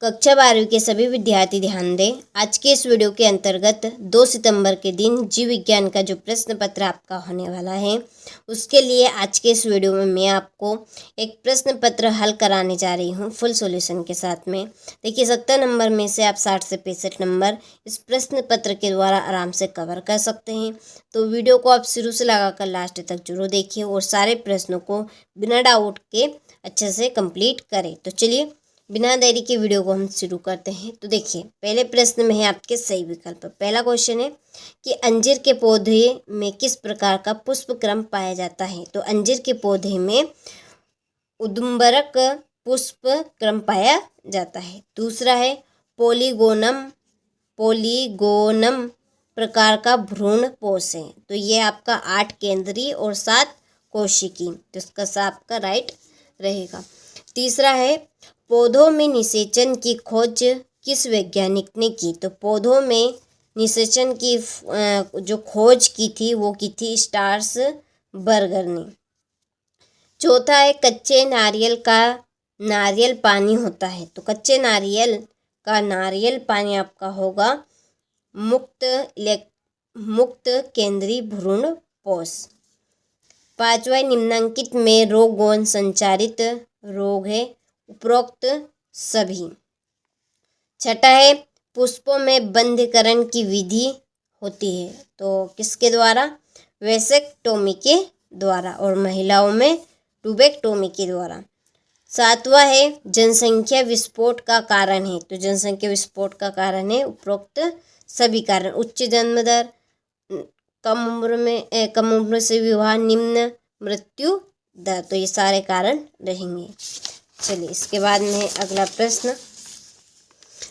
कक्षा 12वीं के सभी विद्यार्थी ध्यान दें। आज के इस वीडियो के अंतर्गत 2 सितंबर के दिन जीव विज्ञान का जो प्रश्न पत्र आपका होने वाला है, उसके लिए आज के इस वीडियो में मैं आपको एक प्रश्न पत्र हल कराने जा रही हूँ फुल सॉल्यूशन के साथ में। देखिए 70 नंबर में से आप 60 से 65 नंबर इस प्रश्न पत्र के द्वारा आराम से कवर कर सकते हैं। तो वीडियो को आप शुरू से लगाकर लास्ट तक जरूर देखिए और सारे प्रश्नों को बिना डाउट के अच्छे से कंप्लीट करें। तो चलिए बिना देरी के वीडियो को हम शुरू करते हैं। तो देखिए पहले प्रश्न में है आपके सही विकल्प। पहला क्वेश्चन है कि अंजीर के पौधे में किस प्रकार का पुष्प क्रम पाया जाता है। तो अंजीर के पौधे में उदुम्बरक पुष्प क्रम पाया जाता है। दूसरा है पोलीगोनम प्रकार का भ्रूण पोष है। तो ये आपका 8 केंद्रीय और 7 कोशिकी, तो इसका आपका राइट रहेगा। तीसरा है पौधों में निषेचन की खोज किस वैज्ञानिक ने की। तो पौधों में निषेचन की जो खोज की थी वो की थी स्टार्स बर्गर ने। चौथा है कच्चे नारियल का नारियल पानी होता है। तो कच्चे नारियल का नारियल पानी आपका होगा मुक्त केंद्रीय भ्रूण पोष। पांचवा निम्नलिखित में रोग कौन संचारित रोग है, उपरोक्त सभी। छठा है पुष्पों में बंधीकरण की विधि होती है। तो किसके द्वारा, वैसेक्टोमी के द्वारा, और महिलाओं में ट्यूबेक्टोमी के द्वारा। सातवां है जनसंख्या विस्फोट का कारण है। तो जनसंख्या विस्फोट का कारण है उपरोक्त सभी कारण। उच्च जन्म दर, कम उम्र से विवाह, निम्न मृत्यु दर, तो ये सारे कारण रहेंगे। चलिए इसके बाद में अगला प्रश्न,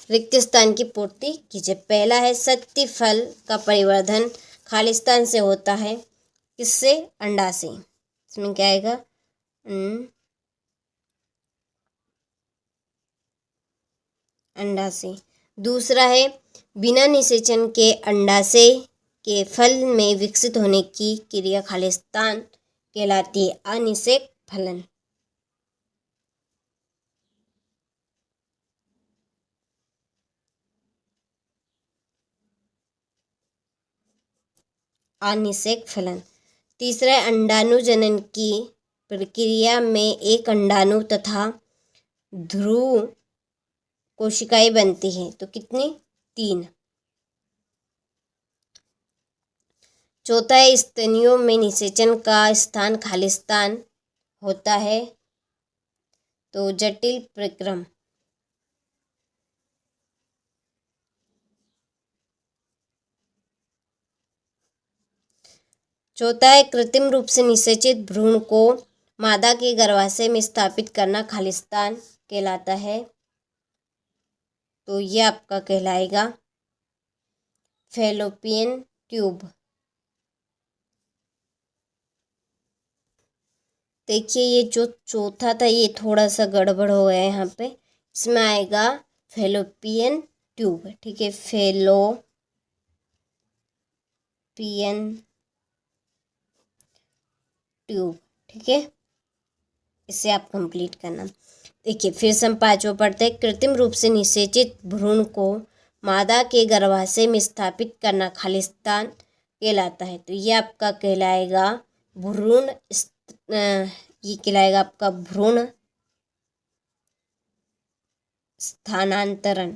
रिक्त स्थान की पूर्ति कीजिए। पहला है सत्य फल का परिवर्धन खालिस्तान से होता है, किससे, अंडा से। इसमें क्या आएगा, अंडा से। दूसरा है बिना निषेचन के अंडाशय के फल में विकसित होने की क्रिया खालिस्तान कहलाती है, अनिषेक फलन। अनिषेक फलन। तीसरा है अंडाणुजनन की प्रक्रिया में एक अंडाणु तथा ध्रुव कोशिकाएं बनती हैं। तो कितनी, 3। चौथा है स्तनियों में निषेचन का स्थान खालिस्तान होता है, तो जटिल प्रक्रम। चौथा है कृत्रिम रूप से निषेचित भ्रूण को मादा के गर्भाशय में स्थापित करना खालिस्तान कहलाता है। तो ये आपका कहलाएगा फैलोपियन ट्यूब। देखिए ये जो चौथा था ये थोड़ा सा गड़बड़ हो गया है यहाँ पे, इसमें आएगा फैलोपियन ट्यूब। ठीक है, फैलोपियन ट्यूब। ठीक है, इसे आप कंप्लीट करना। देखिए फिर से हम पांचवा पढ़ते हैं, कृत्रिम रूप से निषेचित भ्रूण को मादा के गर्भाशय में स्थापित करना खालिस्तान कहलाता है। तो ये आपका कहलाएगा भ्रूण, ये कहलाएगा आपका भ्रूण स्थानांतरण।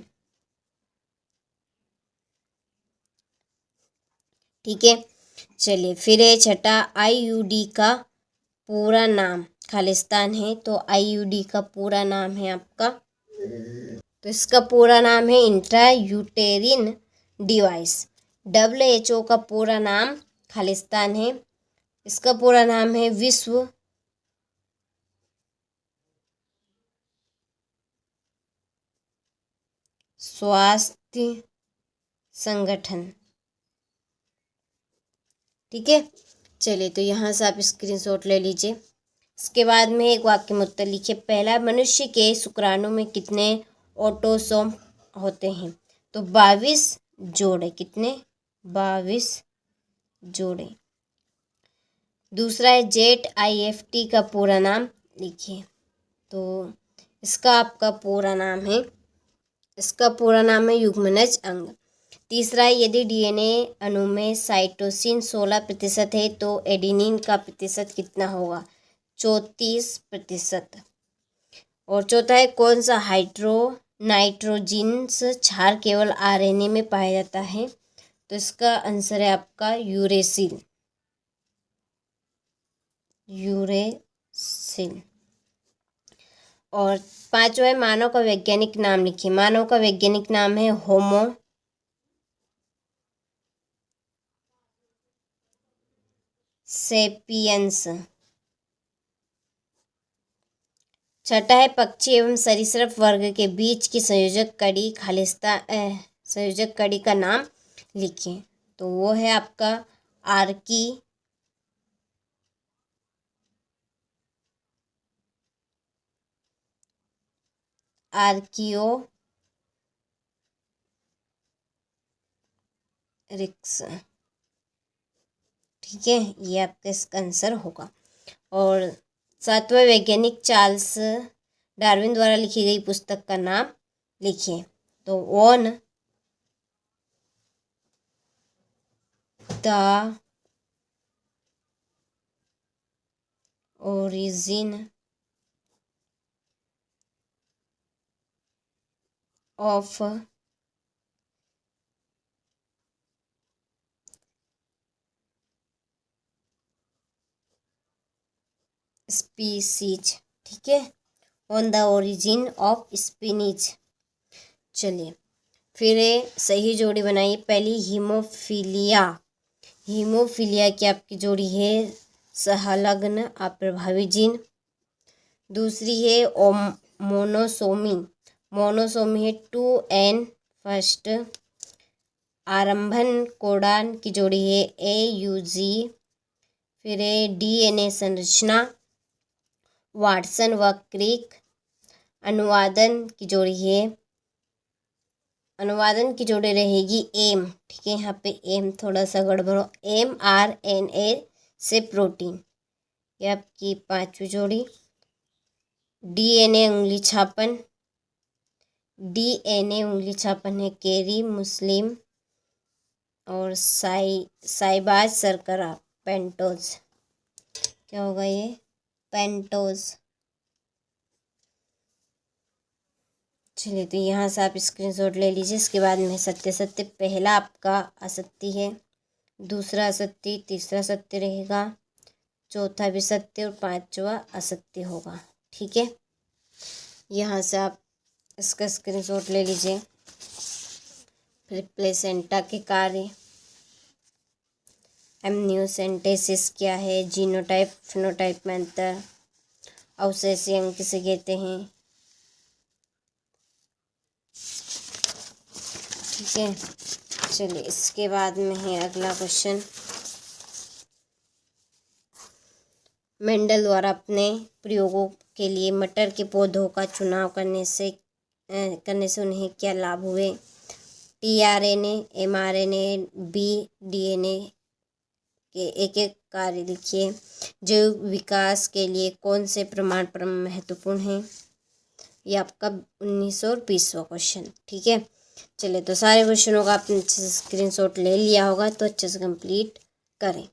ठीक है, चलिए फिर है छठा, आईयूडी का पूरा नाम खालिस्तान है। तो आईयूडी का पूरा नाम है आपका, तो इसका पूरा नाम है इंट्रा यूटेरिन डिवाइस। WHO का पूरा नाम खालिस्तान है, इसका पूरा नाम है विश्व स्वास्थ्य संगठन। ठीक है, चलिए तो यहाँ से आप स्क्रीनशॉट ले लीजिए। इसके बाद में एक वाक्य में उत्तर लिखिए। पहला, मनुष्य के शुक्राणु में कितने ऑटोसोम होते हैं। तो 22 जोड़े। कितने, 22 जोड़े। दूसरा है ZIFT का पूरा नाम लिखिए। तो इसका आपका पूरा नाम है इसका पूरा नाम है युग्मनज अंग। तीसरा है यदि डीएनए अणु में साइटोसिन 16% है तो एडेनिन का प्रतिशत कितना होगा? 34%। और चौथा है कौन सा नाइट्रोजिन्स क्षार केवल आरएनए में पाया जाता है? तो इसका आंसर है आपका यूरेसिल। और पांचवा है मानव का वैज्ञानिक नाम लिखिए। मानव का वैज्ञानिक नाम है होमो सेपियंस। छठा है पक्षी एवं सरीसृप वर्ग के बीच की संयोजक कड़ी का नाम लिखिए। तो वो है आपका आर्कियोरिक्स। ठीक है, ये आपका इसका आंसर होगा। और सातवां वैज्ञानिक चार्ल्स डार्विन द्वारा लिखी गई पुस्तक का नाम लिखिए। तो on the origin of species. ठीक है, ऑन द ओरिजिन ऑफ स्पीनीज। चलिए फिर सही जोड़ी बनाइए। पहली हीमोफीलिया की आपकी जोड़ी है सहलग्न अप्रभावी जीन। दूसरी है मोनोसोमी है 2n फर्स्ट। आरंभन कोडान की जोड़ी है AUG। फिर है डीएनए संरचना वाटसन व क्रिक। अनुवादन की जोड़ी रहेगी एम। ठीक है, यहाँ पे एम थोड़ा सा गड़बड़, mRNA से प्रोटीन। ये आपकी पांचवी जोड़ी। डीएनए उंगली छापन है केरी मुस्लिम और साइबाज सरकरा पेंटोज। क्या होगा ये? पेंटोज। चलिए तो यहाँ से आप स्क्रीनशॉट ले लीजिए। इसके बाद में सत्य पहला आपका असत्य है, दूसरा असत्य, तीसरा सत्य रहेगा, चौथा भी सत्य और पांचवा असत्य होगा। ठीक है, यहाँ से आप इसका स्क्रीनशॉट ले लीजिए। फिर प्लेसेंटा के कार्य, एमनियोसेंटेसिस क्या है, जीनोटाइप फिनोटाइप में अंतर, अवशेषीय अंग किसे कहते हैं। ठीक है, चलिए इसके बाद में है अगला क्वेश्चन। मेंडल द्वारा अपने प्रयोगों के लिए मटर के पौधों का चुनाव करने से उन्हें क्या लाभ हुए? tRNA, mRNA, डीएनए के एक कार्य लिखिए। जैव विकास के लिए कौन से प्रमाण महत्वपूर्ण हैं? ये आपका 1920वां क्वेश्चन। ठीक है, चलिए तो सारे क्वेश्चनों का आपने अच्छे से स्क्रीनशॉट ले लिया होगा, तो अच्छे से कंप्लीट करें।